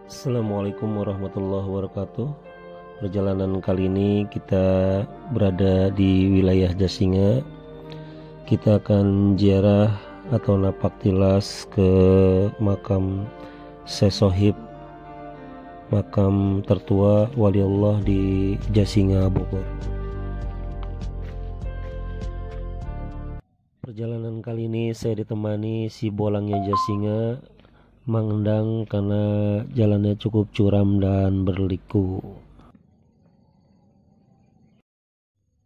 Assalamualaikum warahmatullahi wabarakatuh. Perjalanan kali ini kita berada di wilayah Jasinga. Kita akan ziarah atau napak tilas ke makam Syekh Sohib, makam tertua waliullah di Jasinga, Bogor. Perjalanan kali ini saya ditemani si bolangnya Jasinga, Mang Endang, karena jalannya cukup curam dan berliku.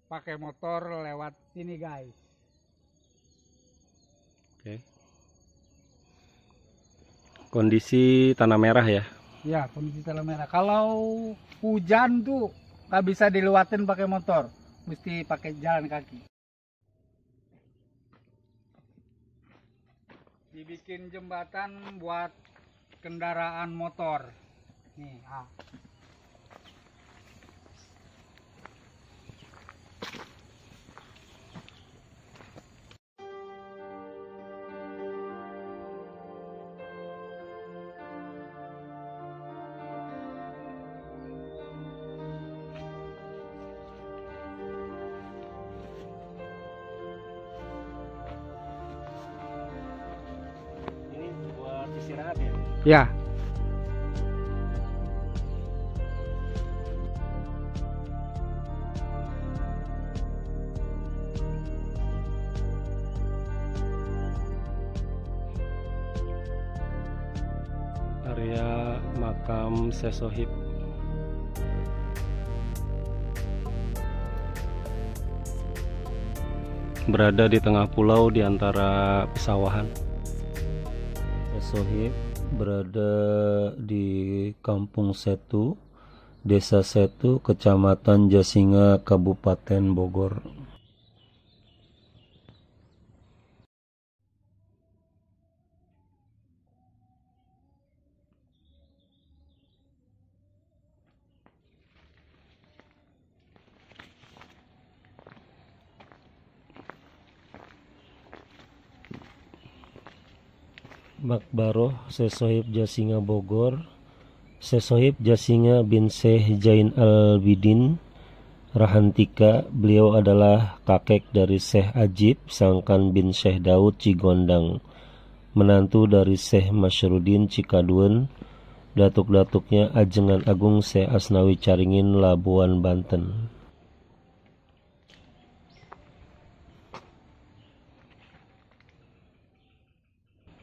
Pakai motor lewat sini guys. Oke. Kondisi tanah merah ya? Ya, kondisi tanah merah. Kalau hujan tuh nggak bisa dilewatin pakai motor, mesti pakai jalan kaki. Dibikin jembatan buat kendaraan motor. Nih, Ini buat istirahat ya? Ya. Area makam Syekh Sohib. Berada di tengah pulau di antara pesawahan. Syekh Sohib berada di Kampung Setu, Desa Setu, Kecamatan Jasinga, Kabupaten Bogor. Makbaroh Syekh Sohib Jasinga Bogor. Syekh Sohib Jasinga bin Syekh Jain Al-Bidin Rahantika. Beliau adalah kakek dari Syekh Ajib Sangkan bin Syekh Daud Cigondang, menantu dari Syekh Masyruddin Cikaduen, datuk-datuknya Ajengan Agung Syekh Asnawi Caringin, Labuan, Banten.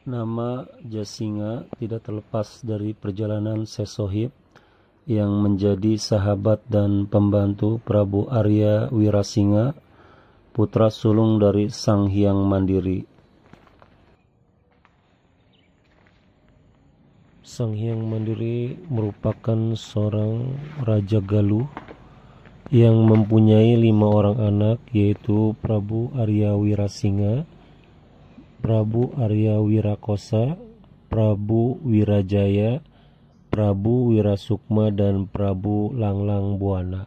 Nama Jasinga tidak terlepas dari perjalanan Syekh Sohib yang menjadi sahabat dan pembantu Prabu Arya Wirasinga, putra sulung dari Sang Hyang Mandiri. Sang Hyang Mandiri merupakan seorang Raja Galuh yang mempunyai 5 orang anak, yaitu Prabu Arya Wirasinga, Prabu Arya Wirakosa, Prabu Wirajaya, Prabu Wirasukma, dan Prabu Langlang Buana.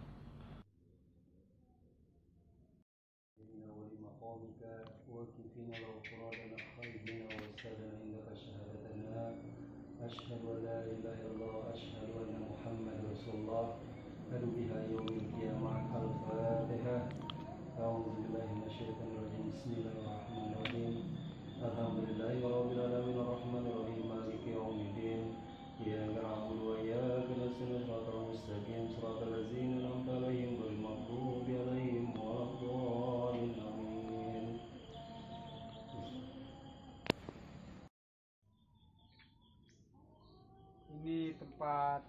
Ini tempat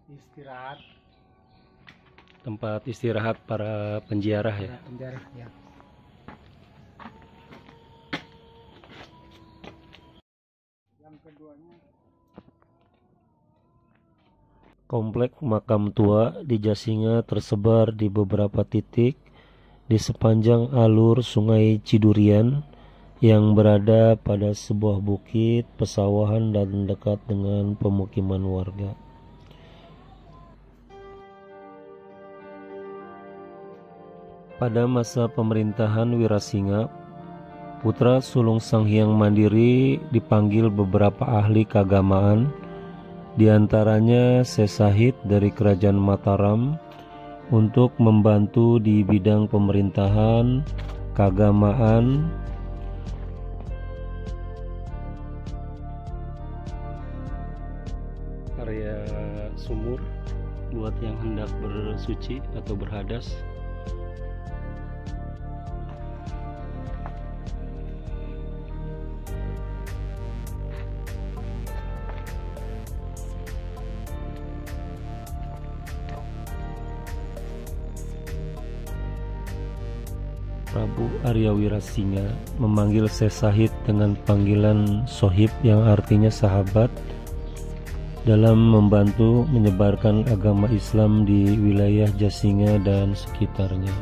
istirahat. Tempat istirahat para penziarah ya. Penjara, ya. Yang keduanya. Komplek makam tua di Jasinga tersebar di beberapa titik di sepanjang alur Sungai Cidurian yang berada pada sebuah bukit pesawahan dan dekat dengan pemukiman warga. Pada masa pemerintahan Wirasinga, putra sulung Sang Hyang Mandiri dipanggil beberapa ahli keagamaan Di antaranya Sesahid dari Kerajaan Mataram untuk membantu di bidang pemerintahan, keagamaan, area sumur buat yang hendak bersuci atau berhadas. Prabu Arya Wirasinga memanggil Sesahid dengan panggilan Sohib yang artinya sahabat dalam membantu menyebarkan agama Islam di wilayah Jasinga dan sekitarnya.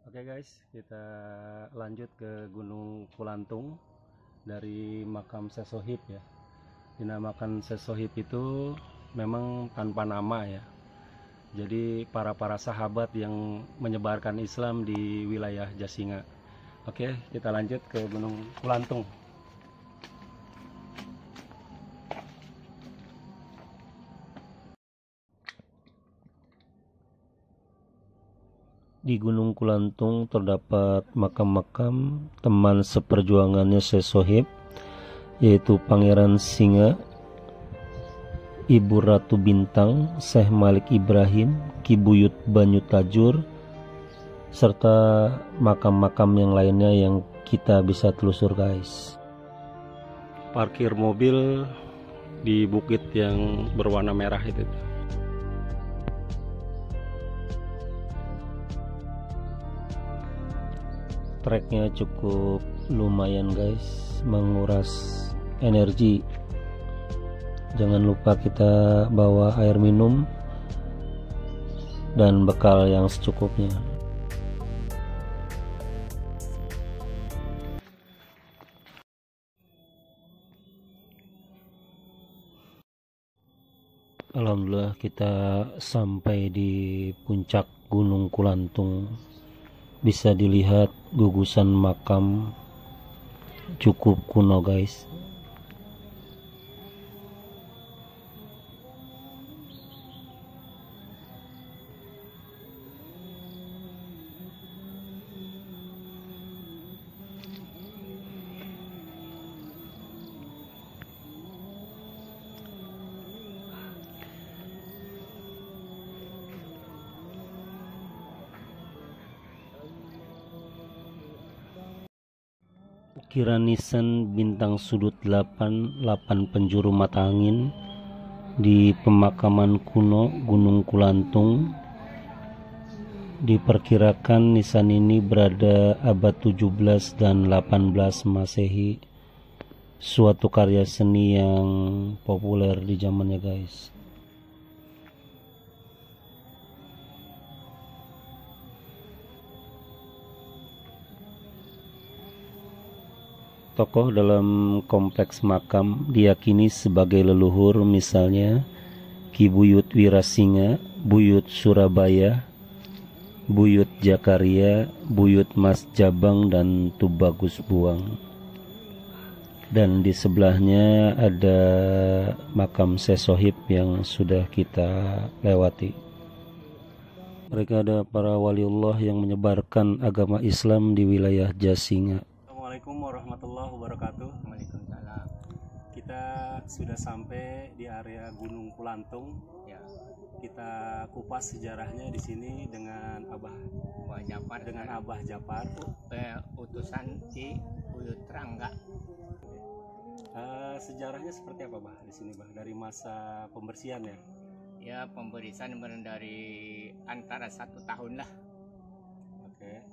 Oke guys, kita lanjut ke Gunung Kulantung dari makam Sesohib ya. Dinamakan Sesohib itu memang tanpa nama ya. Jadi para sahabat yang menyebarkan Islam di wilayah Jasinga. Oke, kita lanjut ke Gunung Kulantung. Di Gunung Kulantung terdapat makam-makam teman seperjuangannya Sesohib, yaitu Pangeran Singa, Ibu Ratu Bintang, Syekh Malik Ibrahim, Ki Buyut Banyu Tajur, serta makam-makam yang lainnya yang kita bisa telusur guys. Parkir mobil di bukit yang berwarna merah itu. Treknya cukup lumayan guys, menguras energi. Jangan lupa kita bawa air minum dan bekal yang secukupnya. Alhamdulillah kita sampai di puncak Gunung Kulantung. Bisa dilihat gugusan makam cukup kuno guys. Ukiran nisan bintang sudut 8 penjuru mata angin di pemakaman kuno Gunung Kulantung. Diperkirakan nisan ini berada abad 17 dan 18 Masehi. Suatu karya seni yang populer di zamannya guys. Tokoh dalam kompleks makam diyakini sebagai leluhur, misalnya Ki Buyut Wirasinga, Buyut Surabaya, Buyut Jakaria, Buyut Mas Jabang, dan Tubagus Buang. Dan di sebelahnya ada makam Sesohib yang sudah kita lewati. Mereka ada para waliullah yang menyebarkan agama Islam di wilayah Jasinga. Assalamualaikum warahmatullahi wabarakatuh. Waalaikumsalam. Kita sudah sampai di area Gunung Kulantung. Ya. Kita kupas sejarahnya di sini dengan Abah Japar, dengan Abah Japar, utusan Ki Buyut Rangga. Sejarahnya seperti apa bah di sini bah, dari masa pembersihan ya? Ya, pembersihan dari antara 1 tahun lah.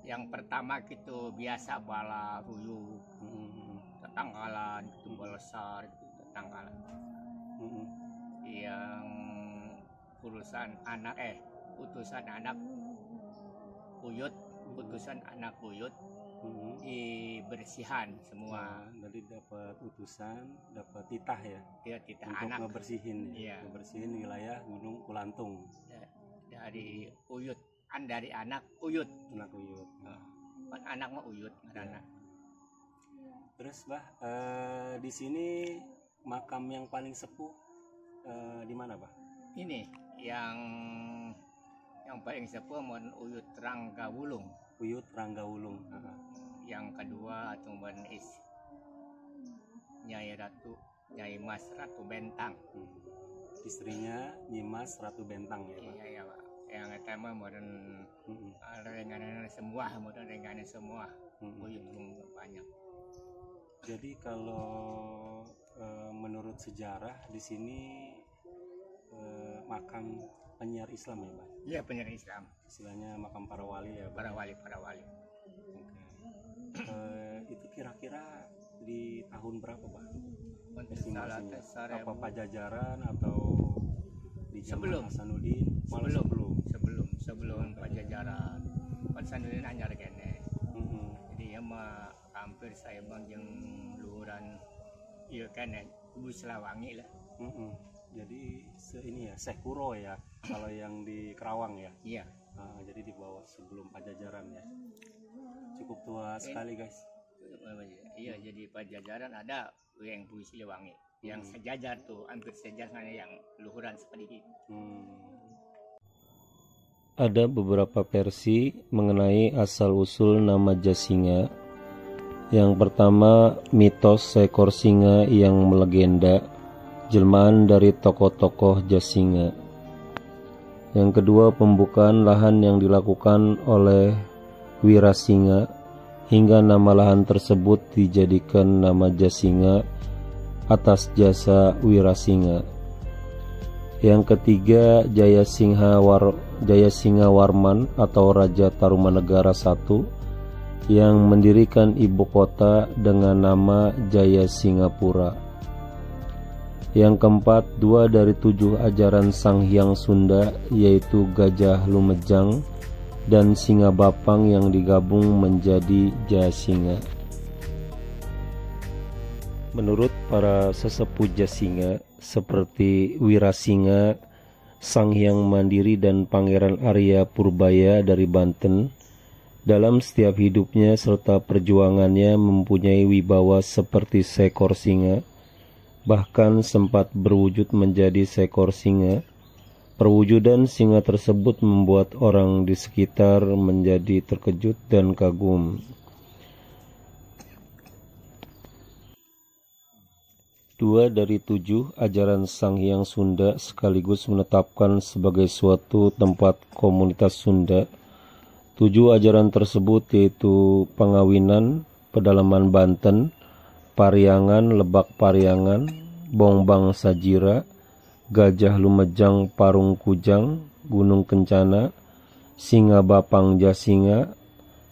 Yang pertama gitu biasa bala ruyu, tetanggalan gitu, balesar gitu, tetanggalan. Yang utusan anak buyut, utusan anak buyut dibersihan semua. Jadi dapat utusan, dapat titah ya? Dia titah untuk anak ngebersihin, ya. Ngebersihin wilayah Gunung Kulantung. Dari Uyut. Dari anak Uyut. Anak Uyut. anak mah Uyut ngaranna. Terus bah, di sini makam yang paling sepuh di mana bah? Ini yang paling sepuh mun Uyut Ranggawulung. Uyut Ranggawulung. Yang kedua atau Nyai Mas Ratu Bentang. Istrinya Nyimas Ratu Bentang ya Pak? Iya Pak. Yang pertama modern renganan semua, Uyut banyak. Jadi kalau menurut sejarah di sini makam penyiar Islam ya Pak? Iya, penyiar Islam. Istilahnya makam para wali ya Pak? Para wali. Itu kira-kira di tahun berapa Pak? Estimasinya apa Pajajaran atau di zaman Hasanuddin? Sebelum Pajajaran. Hasanuddin anyar kene. Jadi ya mah hampir saya bang yang luhuran ieu kene Ibu Selawangi lah. Jadi ini ya Sekuro ya kalau yang di Kerawang ya. Iya. Jadi di bawah sebelum Pajajaran ya. Cukup tua sekali guys. Iya, jadi Pajajaran ada yang Bu Siliwangi yang sejajar tuh, hampir sejajar sama yang luhuran seperti itu. Ada beberapa versi mengenai asal-usul nama Jasinga. Yang pertama, mitos seekor singa yang melegenda, jelmaan dari tokoh-tokoh Jasinga. Yang kedua, pembukaan lahan yang dilakukan oleh Wirasinga, hingga nama lahan tersebut dijadikan nama Jasinga atas jasa Wirasinga. Yang ketiga, Jayasinghawarman atau Raja Tarumanegara I yang mendirikan ibu kota dengan nama Jayasingapura. Yang keempat, 2 dari 7 ajaran Sang Hyang Sunda, yaitu Gajah Lumejang dan Singa Bapang yang digabung menjadi Jasinga. Menurut para sesepuh Jasinga seperti Wirasinga, Sang Hyang Mandiri dan Pangeran Arya Purbaya dari Banten, dalam setiap hidupnya serta perjuangannya mempunyai wibawa seperti seekor singa, bahkan sempat berwujud menjadi seekor singa. Perwujudan singa tersebut membuat orang di sekitar menjadi terkejut dan kagum. 2 dari 7 ajaran Sang Hyang Sunda sekaligus menetapkan sebagai suatu tempat komunitas Sunda. 7 ajaran tersebut yaitu Pangawinan, Pedalaman Banten, Pariangan, Lebak Pariangan, Bongbang Sajira, Gajah Lumejang Parung Kujang, Gunung Kencana, Singa Bapang Jasinga,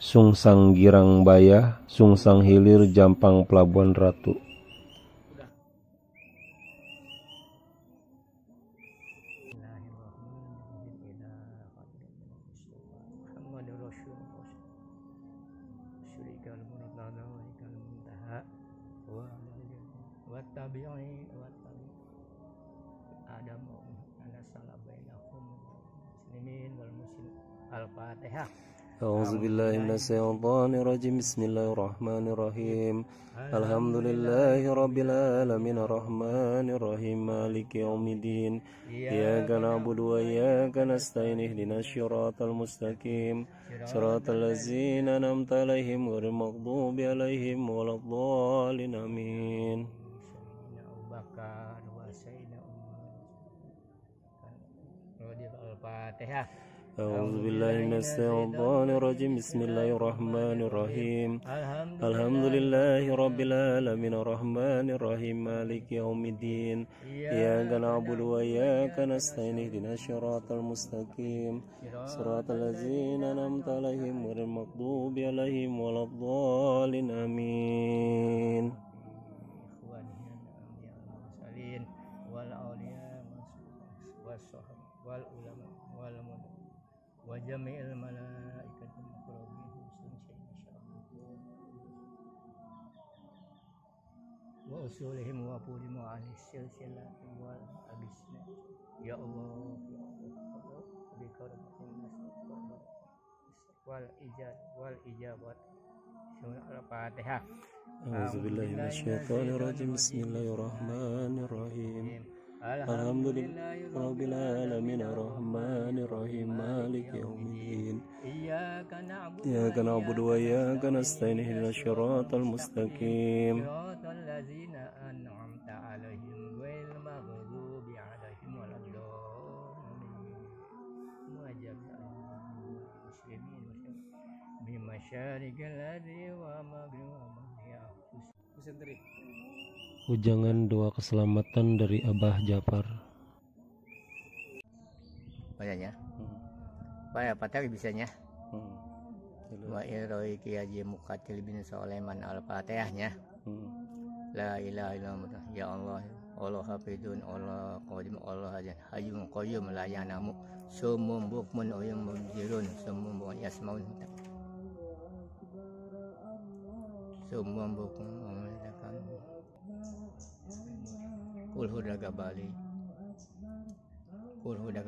Sungsang Girang Bayah, Sungsang Hilir Jampang Pelabuhan Ratu. Al-Fatihah. A'udzu billahi minasyaitonir rajim. Bismillahirrahmanirrahim. Alhamdulillahi rabbil alamin arrahmanir rahim maliki yaumiddin. Iyyaka na'budu wa iyyaka nasta'in ihdinas siratal mustaqim. Siratal ladzina an'amta 'alaihim ghairil maghdubi 'alaihim waladdallin. Amin. Al-Fatihah. A'udzu billahi minasyaitonir rajim. Bismillahirrahmanirrahim. Alhamdulillahi rabbil alamin arrahmanir rahim maliki yaumiddin. Iyyaka na'budu wa iyyaka nasta'in ihdinas siratal mustaqim. Siratal ladzina an'amta 'alaihim ghairil maghdubi alaihim waladdallin. Amin. Wa jami'il malaikati muqarrabin wa usulihim wa pulimu ahli silsilah wal abisna. Ya Allah, ya Allah, bi karamatin wal ijabat. Al-Fatihah. A'udzubillahi minasyaitonirrajim. Bismillahirrahmanirrahim. Alhamdulillahi rabbil alamin arrahmanir rahim maliki yaumiddin. Iyyaka na'budu wa iyyaka nasta'in ihdinas siratal mustaqim. Shiratal ladzina an'amta 'alaihim ghairil maghdubi alaihim waladdallin. Muslimin bimasyariqil ardi wa maghribiha. Ujangan doa keselamatan dari Abah Japar. Bacanya. Baik, apa tadi bisanya? Wa iroi Ki Haji Muqatil bin Sulaiman Al-Fatihahnya. La ilaha illallah ya Allah. Allah hafidun, Allah qadim, Allah hayyun qayyum la yanamu. Sumum bukmun oyum mujirun, sumum bukmun yasmaun. Sumum bukmun Kulhu daga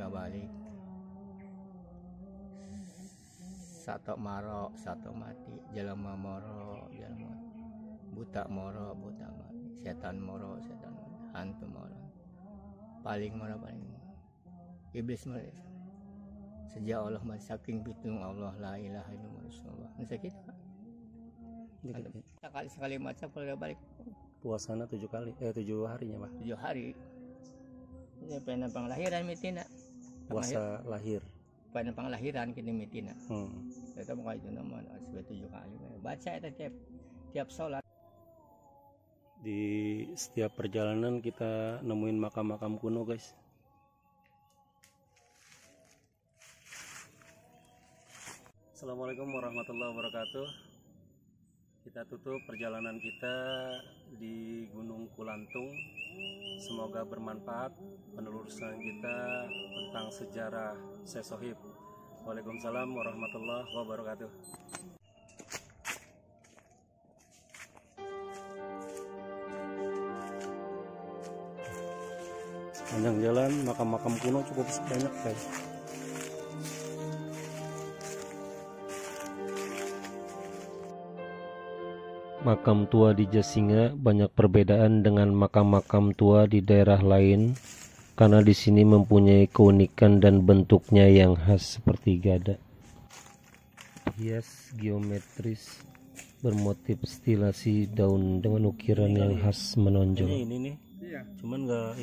balik, satu maro, satu mati, jalma moro, jalma buta moro, buta mati, setan moro, setan mati, hantu moro, paling iblis moro. Sejak Allah saking pitung Allah la ilaha illallah Rasulullah. Sakit Pak. Sekali maca kalau balik. Puasana 7 harinya Pak. 7 hari. Ini pengen panglahiran mitina. Puasa lahir. Pengen panglahiran kini mitina. Kita mau itu naman asal 7 kali. Baca itu tiap sholat. Di setiap perjalanan kita nemuin makam-makam kuno guys. Assalamualaikum warahmatullahi wabarakatuh. Kita tutup perjalanan kita di Gunung Kulantung. Semoga bermanfaat penelusuran kita tentang sejarah Syekh Sohib. Waalaikumsalam warahmatullahi wabarakatuh. Sepanjang jalan makam-makam kuno cukup banyak guys. Makam tua di Jasinga banyak perbedaan dengan makam-makam tua di daerah lain karena di sini mempunyai keunikan dan bentuknya yang khas seperti gada. Hias geometris bermotif stilasi daun dengan ukiran yang khas menonjol. Ini nih. Iya. Cuman nggak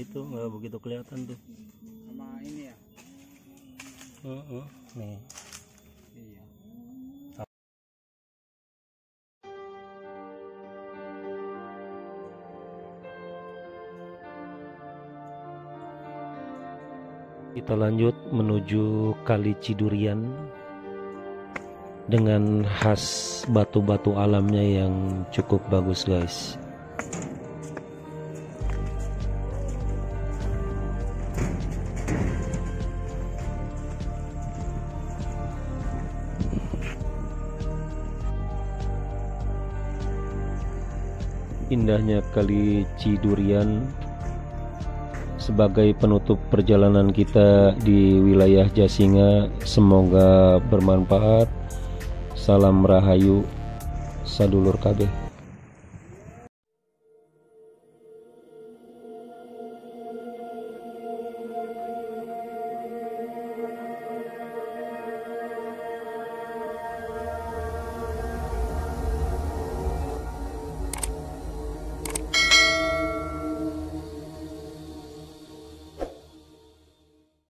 begitu kelihatan tuh. Sama ini ya. Nih. Iya. Kita lanjut menuju Kali Cidurian dengan khas batu-batu alamnya yang cukup bagus guys. Indahnya Kali Cidurian sebagai penutup perjalanan kita di wilayah Jasinga. Semoga bermanfaat. Salam Rahayu, sadulur kabeh.